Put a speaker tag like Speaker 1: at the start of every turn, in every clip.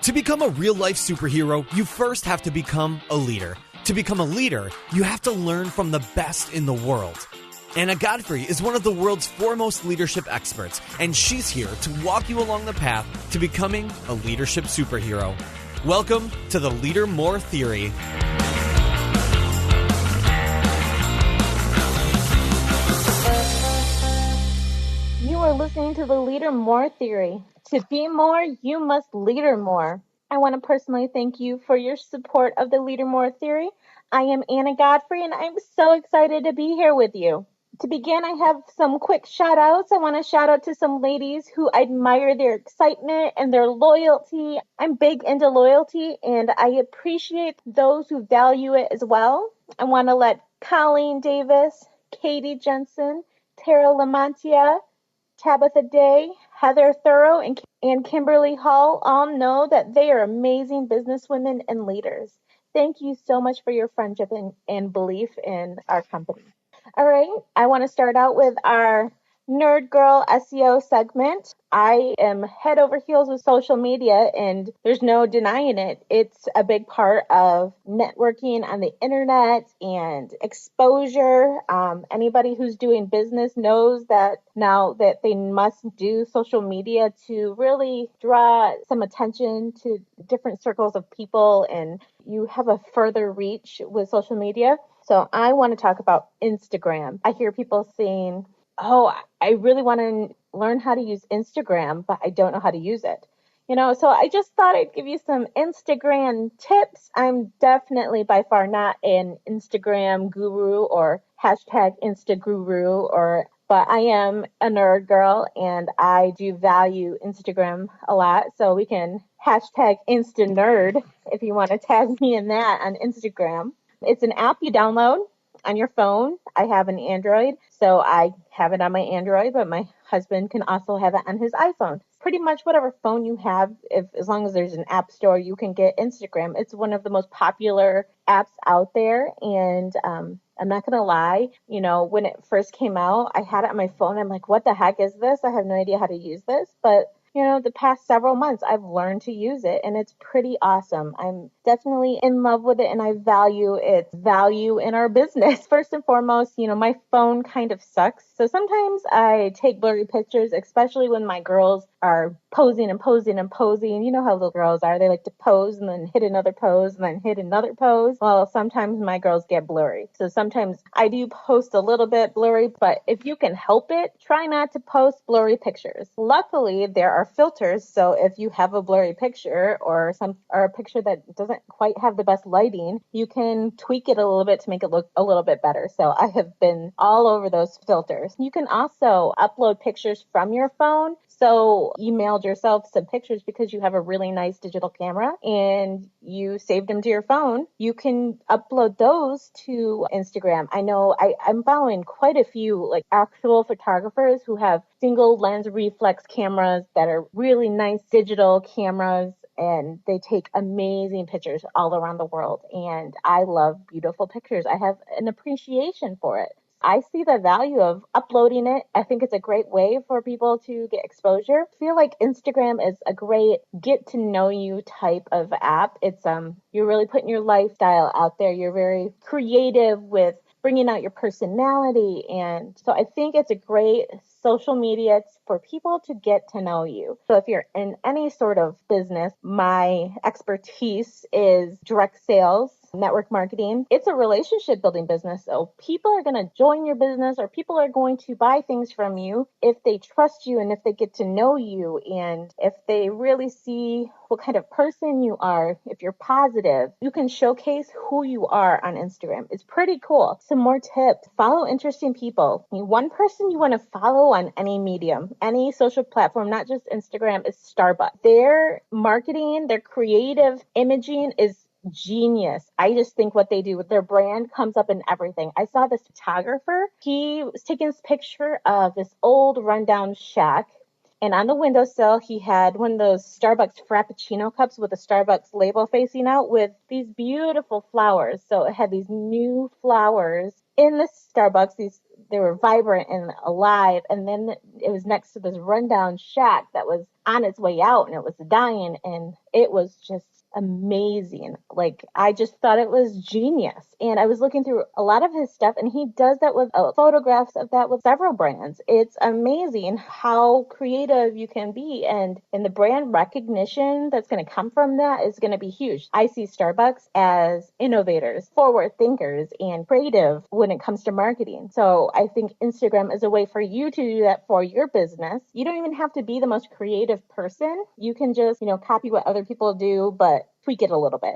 Speaker 1: To become a real-life superhero, you first have to become a leader. To become a leader, you have to learn from the best in the world. Anna Godfrey is one of the world's foremost leadership experts, and she's here to walk you along the path to becoming a leadership superhero. Welcome to the Leader More Theory.
Speaker 2: You are listening to the Leader More Theory. To be more, you must leader more. I want to personally thank you for your support of the Leader More Theory. I am Anna Godfrey, and I'm so excited to be here with you. To begin, I have some quick shout-outs. I want to shout out to some ladies who admire their excitement and their loyalty. I'm big into loyalty, and I appreciate those who value it as well. I want to let Colleen Davis, Katie Jensen, Tara Lamantia, Tabitha Day, Heather Thorough, and Kimberly Hall all know that they are amazing businesswomen and leaders. Thank you so much for your friendship and belief in our company. All right, I want to start out with our Nerd Girl SEO segment. I am head over heels with social media, and there's no denying it. It's a big part of networking on the internet and exposure. Anybody who's doing business knows that now that they must do social media to really draw some attention to different circles of people, and you have a further reach with social media. So I want to talk about Instagram. I hear people saying, oh, I really want to learn how to use Instagram, but I don't know how to use it. So I just thought I'd give you some Instagram tips. I'm definitely by far not an Instagram guru or hashtag Instaguru, but I am a nerd girl and I do value Instagram a lot. So we can hashtag InstaNerd if you want to tag me in that on Instagram. It's an app you download on your phone. I have an Android, so I have it on my Android, but my husband can also have it on his iPhone. Pretty much whatever phone you have, as long as there's an app store, you can get Instagram. It's one of the most popular apps out there, and I'm not going to lie, when it first came out, I had it on my phone. I'm like, what the heck is this? I have no idea how to use this, but the past several months, I've learned to use it, and it's pretty awesome. I'm definitely in love with it, and I value its value in our business. First and foremost, my phone kind of sucks. So sometimes I take blurry pictures, especially when my girls are posing and posing and posing. You know how little girls are. They like to pose and then hit another pose and then hit another pose. Well, sometimes my girls get blurry. So sometimes I do post a little bit blurry, but if you can help it, try not to post blurry pictures. Luckily, there are filters. So if you have a blurry picture or a picture that doesn't quite have the best lighting, you can tweak it a little bit to make it look a little bit better. So I have been all over those filters. You can also upload pictures from your phone. So you emailed yourself some pictures because you have a really nice digital camera and you saved them to your phone. You can upload those to Instagram. I know I'm following quite a few actual photographers who have single lens reflex cameras that are really nice digital cameras, and they take amazing pictures all around the world. And I love beautiful pictures. I have an appreciation for it. I see the value of uploading it. I think it's a great way for people to get exposure. I feel like Instagram is a great get to know you type of app. It's you're really putting your lifestyle out there. You're very creative with bringing out your personality. And so I think it's a great social media for people to get to know you. So if you're in any sort of business, my expertise is direct sales, network marketing. It's a relationship building business. So people are going to join your business, or people are going to buy things from you if they trust you and if they get to know you and if they really see what kind of person you are. If you're positive, you can showcase who you are on Instagram. It's pretty cool. Some more tips. Follow interesting people. One person you want to follow on any medium, any social platform, not just Instagram, is Starbucks. Their marketing, their creative imaging is genius. I just think what they do with their brand comes up in everything. I saw this photographer. He was taking this picture of this old rundown shack. And on the windowsill, he had one of those Starbucks Frappuccino cups with a Starbucks label facing out with these beautiful flowers. So it had these new flowers in the Starbucks, these they were vibrant and alive. And then it was next to this rundown shack that was on its way out and it was dying. And it was just amazing. Like, I just thought it was genius. And I was looking through a lot of his stuff, and he does that with photographs of that with several brands. It's amazing how creative you can be, and the brand recognition that's going to come from that is going to be huge. I see Starbucks as innovators, forward thinkers, and creative when it comes to marketing. So I think Instagram is a way for you to do that for your business. You don't even have to be the most creative person. You can just, copy what other people do, but tweak it a little bit,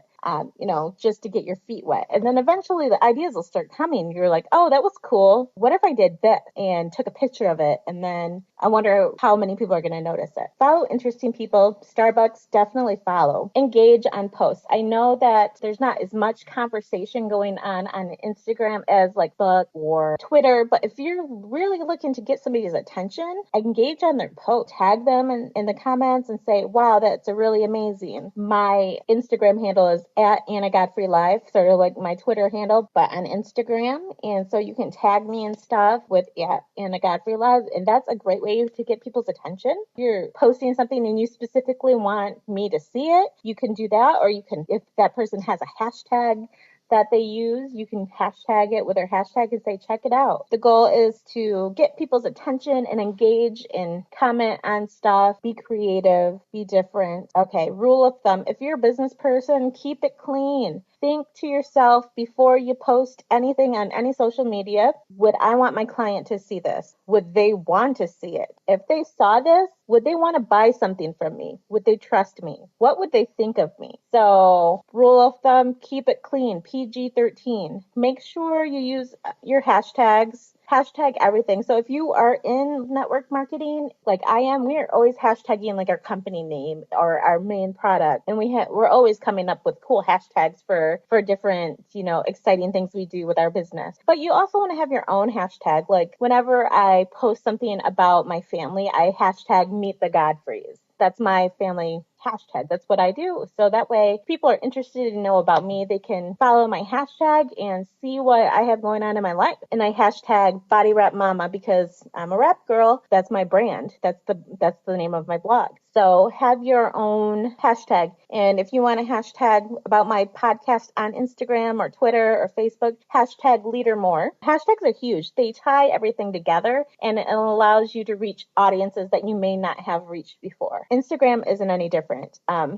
Speaker 2: just to get your feet wet. And then eventually the ideas will start coming. You're like, oh, that was cool. What if I did this and took a picture of it? And then I wonder how many people are going to notice it. Follow interesting people. Starbucks, definitely follow. Engage on posts. I know that there's not as much conversation going on Instagram as like Facebook or Twitter, but if you're really looking to get somebody's attention, engage on their post. Tag them in the comments and say, wow, that's a really amazing. My Instagram handle is at Anna Godfrey Live, sort of like my Twitter handle, but on Instagram. And so you can tag me and stuff with at Anna Godfrey Live. And that's a great way to get people's attention. If you're posting something and you specifically want me to see it, you can do that. Or you can, if that person has a hashtag that they use, you can hashtag it with their hashtag and say, check it out. The goal is to get people's attention and engage and comment on stuff, be creative, be different. Okay, rule of thumb, if you're a business person, keep it clean. Think to yourself before you post anything on any social media, would I want my client to see this? Would they want to see it? If they saw this, would they want to buy something from me? Would they trust me? What would they think of me? So, rule of thumb, keep it clean, PG-13. Make sure you use your hashtags. Hashtag everything. So if you are in network marketing, like I am, we are always hashtagging like our company name or our main product. And we're always coming up with cool hashtags for different, exciting things we do with our business. But you also want to have your own hashtag. Like whenever I post something about my family, I hashtag meet the Godfreys. That's my family hashtag. That's what I do. So that way people are interested to know about me. They can follow my hashtag and see what I have going on in my life. And I hashtag Body Wrap Mama because I'm a rap girl. That's my brand. That's the name of my blog. So have your own hashtag. And if you want a hashtag about my podcast on Instagram or Twitter or Facebook, hashtag Leader More. Hashtags are huge. They tie everything together and it allows you to reach audiences that you may not have reached before. Instagram isn't any different.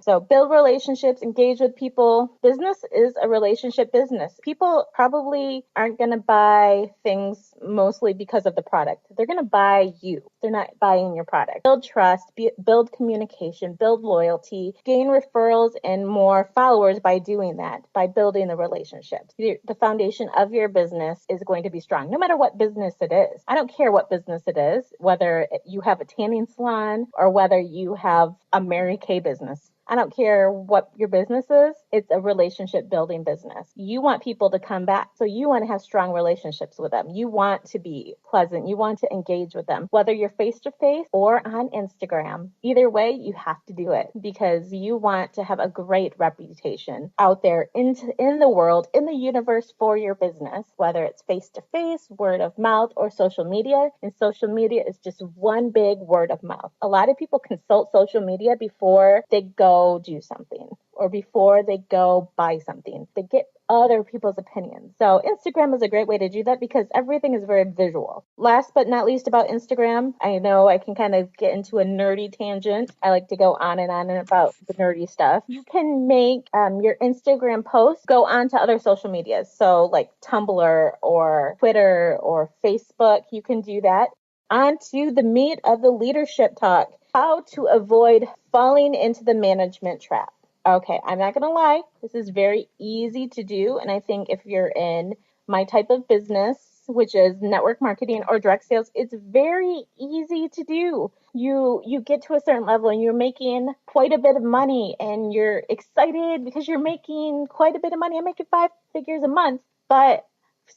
Speaker 2: So build relationships, engage with people. Business is a relationship business. People probably aren't going to buy things mostly because of the product. They're going to buy you. They're not buying your product. Build trust, build communication, build loyalty, gain referrals and more followers by doing that, by building the relationships. The foundation of your business is going to be strong, no matter what business it is. I don't care what business it is, whether you have a tanning salon or whether you have a Mary Kay business. I don't care what your business is. It's a relationship building business. You want people to come back. So you want to have strong relationships with them. You want to be pleasant. You want to engage with them, whether you're face to face or on Instagram. Either way, you have to do it because you want to have a great reputation out there in the world, in the universe for your business, whether it's face to face, word of mouth, or social media. And social media is just one big word of mouth. A lot of people consult social media before they go do something or before they go buy something. They get other people's opinions. So Instagram is a great way to do that because everything is very visual. Last but not least about Instagram, I know I can kind of get into a nerdy tangent. I like to go on and about the nerdy stuff. You can make your Instagram posts go on to other social medias. So like Tumblr or Twitter or Facebook, you can do that. On to the meat of the leadership talk. How to avoid falling into the management trap. Okay, I'm not going to lie. This is very easy to do. And I think if you're in my type of business, which is network marketing or direct sales, it's very easy to do. You get to a certain level and you're making quite a bit of money and you're excited because you're making quite a bit of money. I'm making 5 figures a month, but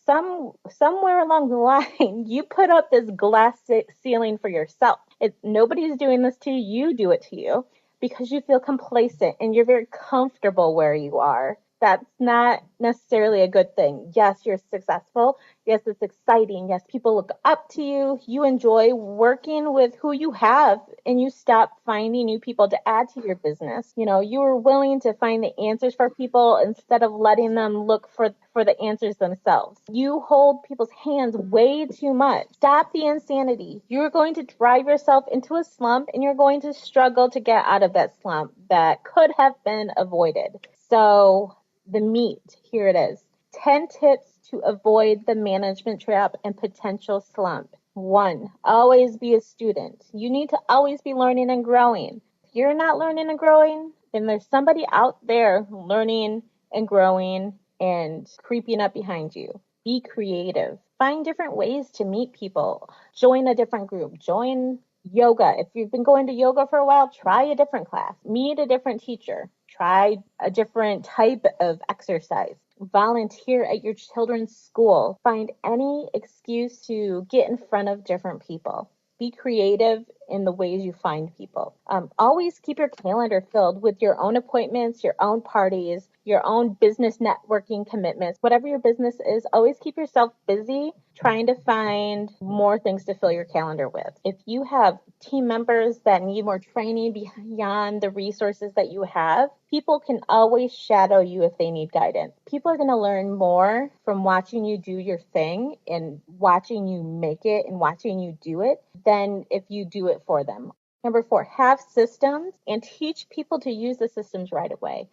Speaker 2: somewhere along the line, you put up this glass ceiling for yourself. Nobody's doing this to you. You do it to you because you feel complacent and you're very comfortable where you are. That's not necessarily a good thing. Yes, you're successful. Yes, it's exciting. Yes, people look up to you. You enjoy working with who you have, and you stop finding new people to add to your business. You are willing to find the answers for people instead of letting them look for the answers themselves. You hold people's hands way too much. Stop the insanity. You're going to drive yourself into a slump, and you're going to struggle to get out of that slump that could have been avoided. So the meat, here it is. 10 tips to avoid the management trap and potential slump. 1, always be a student. You need to always be learning and growing. If you're not learning and growing, then there's somebody out there learning and growing and creeping up behind you. Be creative. Find different ways to meet people. Join a different group. Join yoga. If you've been going to yoga for a while, try a different class. Meet a different teacher. Try a different type of exercise. Volunteer at your children's school. Find any excuse to get in front of different people. Be creative in the ways you find people. Always keep your calendar filled with your own appointments, your own parties, your own business networking commitments. Whatever your business is, always keep yourself busy trying to find more things to fill your calendar with. If you have team members that need more training beyond the resources that you have, people can always shadow you if they need guidance. People are going to learn more from watching you do your thing and watching you make it and watching you do it than if you do it for them. Number 4, have systems and teach people to use the systems right away.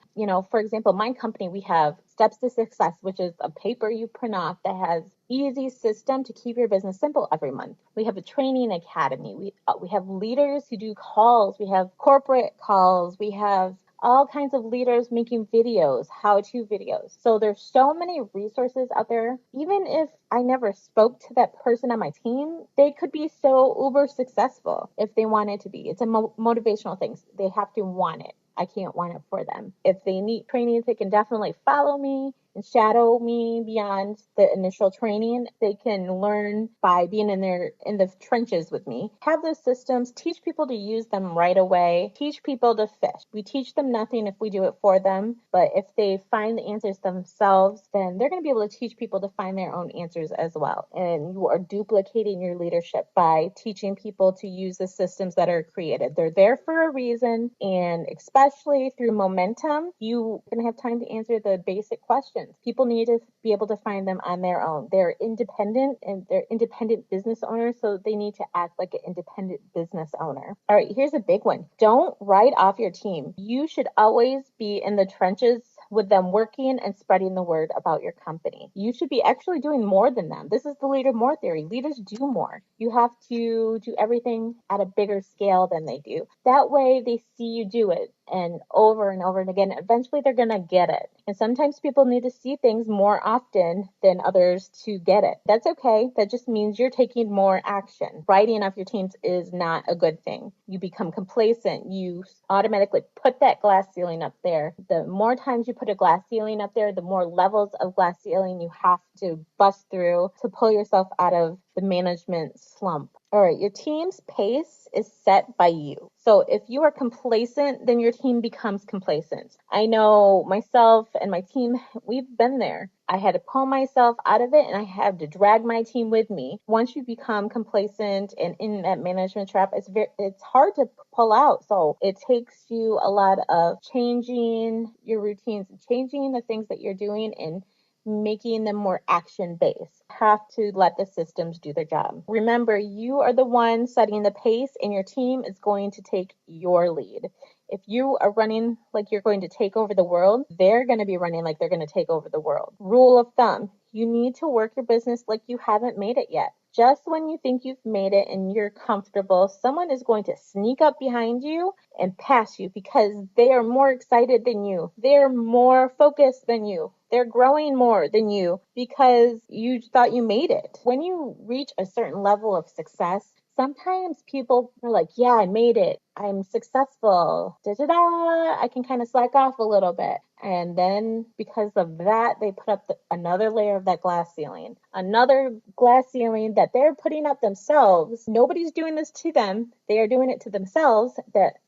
Speaker 2: For example, my company, we have Steps to Success, which is a paper you print off that has easy system to keep your business simple every month. We have a training academy. We have leaders who do calls. We have corporate calls. We have all kinds of leaders making videos, how-to videos. So there's so many resources out there. Even if I never spoke to that person on my team, they could be so uber successful if they wanted to be. It's a motivational thing. They have to want it. I can't want it for them. If they need training, they can definitely follow me and shadow me beyond the initial training. They can learn by being in the trenches with me. Have those systems, teach people to use them right away, teach people to fish. We teach them nothing if we do it for them, but if they find the answers themselves, then they're going to be able to teach people to find their own answers as well. And you are duplicating your leadership by teaching people to use the systems that are created. They're there for a reason, and especially through momentum, you're going to have time to answer the basic questions. People need to be able to find them on their own. They're independent and they're independent business owners, so they need to act like an independent business owner. All right, here's a big one. Don't write off your team. You should always be in the trenches with them working and spreading the word about your company. You should be actually doing more than them. This is the leader more theory. Leaders do more. You have to do everything at a bigger scale than they do. That way they see you do it and over and again. Eventually they're going to get it. And sometimes people need to see things more often than others to get it. That's okay. That just means you're taking more action. Writing off your teams is not a good thing. You become complacent. You automatically put that glass ceiling up there. The more times you put a glass ceiling up there, the more levels of glass ceiling you have to bust through to pull yourself out of the management slump. All right, your team's pace is set by you. So if you are complacent, then your team becomes complacent. I know myself and my team, we've been there. I had to pull myself out of it and I had to drag my team with me. Once you become complacent and in that management trap, it's hard to pull out. So it takes you a lot of changing your routines, changing the things that you're doing and making them more action-based. Have to let the systems do their job. Remember, you are the one setting the pace and your team is going to take your lead. If you are running like you're going to take over the world, they're going to be running like they're going to take over the world. Rule of thumb, you need to work your business like you haven't made it yet. Just when you think you've made it and you're comfortable, someone is going to sneak up behind you and pass you because they are more excited than you. They're more focused than you. They're growing more than you because you thought you made it. When you reach a certain level of success, sometimes people are like, yeah, I made it. I'm successful, I can kind of slack off a little bit. And then because of that, they put up another layer of that glass ceiling, another glass ceiling that they're putting up themselves. Nobody's doing this to them. They are doing it to themselves,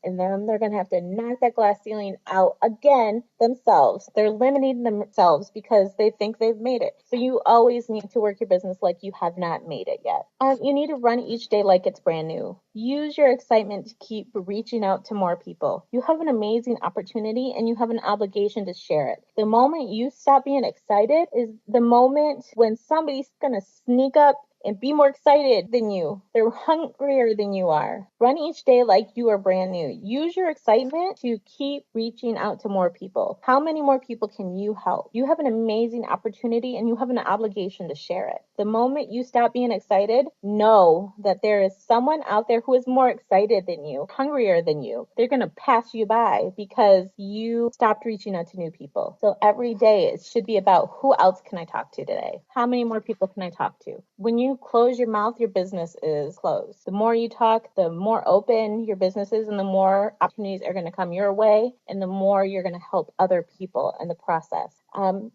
Speaker 2: and then they're going to have to knock that glass ceiling out again themselves. They're limiting themselves because they think they've made it. So you always need to work your business like you have not made it yet. You need to run each day like it's brand new. Use your excitement to keep reaching out to more people. You have an amazing opportunity and you have an obligation to share it. The moment you stop being excited is the moment when somebody's going to sneak up and be more excited than you. They're hungrier than you are. Run each day like you are brand new. Use your excitement to keep reaching out to more people. How many more people can you help? You have an amazing opportunity and you have an obligation to share it. The moment you stop being excited, know that there is someone out there who is more excited than you, hungrier than you. They're going to pass you by because you stopped reaching out to new people. So every day it should be about who else can I talk to today? How many more people can I talk to? When you close your mouth, your business is closed. The more you talk, the more open your business is and the more opportunities are going to come your way and the more you're going to help other people in the process. And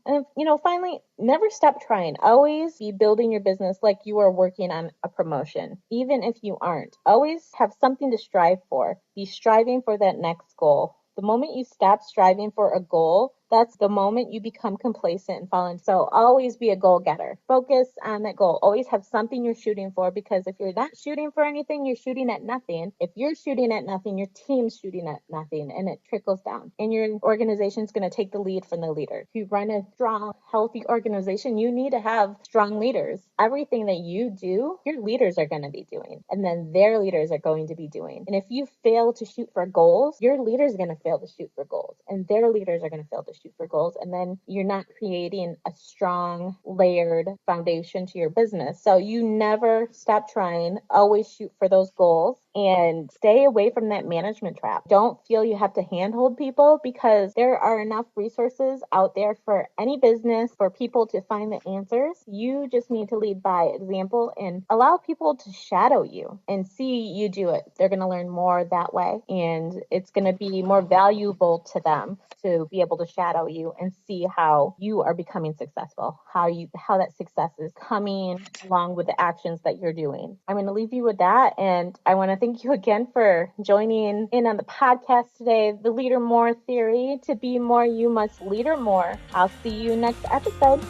Speaker 2: finally, never stop trying. Always be building your business like you are working on a promotion, even if you aren't. Always have something to strive for. Be striving for that next goal. The moment you stop striving for a goal, that's the moment you become complacent and fall in. So always be a goal getter. Focus on that goal. Always have something you're shooting for, because if you're not shooting for anything, you're shooting at nothing. If you're shooting at nothing, your team's shooting at nothing, and it trickles down. And your organization's going to take the lead from the leader. If you run a strong, healthy organization, you need to have strong leaders. Everything that you do, your leaders are going to be doing, and then their leaders are going to be doing. And if you fail to shoot for goals, your leaders are going to fail to shoot for goals, and their leaders are going to fail to shoot for goals, and then you're not creating a strong, layered foundation to your business. So you never stop trying. Always shoot for those goals and stay away from that management trap. Don't feel you have to handhold people, because there are enough resources out there for any business for people to find the answers. You just need to lead by example and allow people to shadow you and see you do it. They're going to learn more that way, and it's going to be more valuable to them to be able to shadow you and see how you are becoming successful, how that success is coming along with the actions that you're doing. I'm going to leave you with that, and I want to thank you again for joining in on the podcast today, the Leader More Theory. To be more, you must leader more. I'll see you next episode.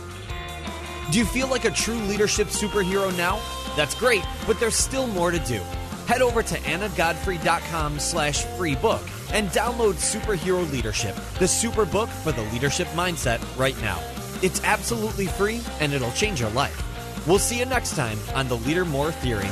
Speaker 1: Do you feel like a true leadership superhero now? That's great, but there's still more to do. Head over to annagodfrey.com/free book and download Superhero Leadership, the super book for the leadership mindset right now. It's absolutely free and it'll change your life. We'll see you next time on the Leader More Theory.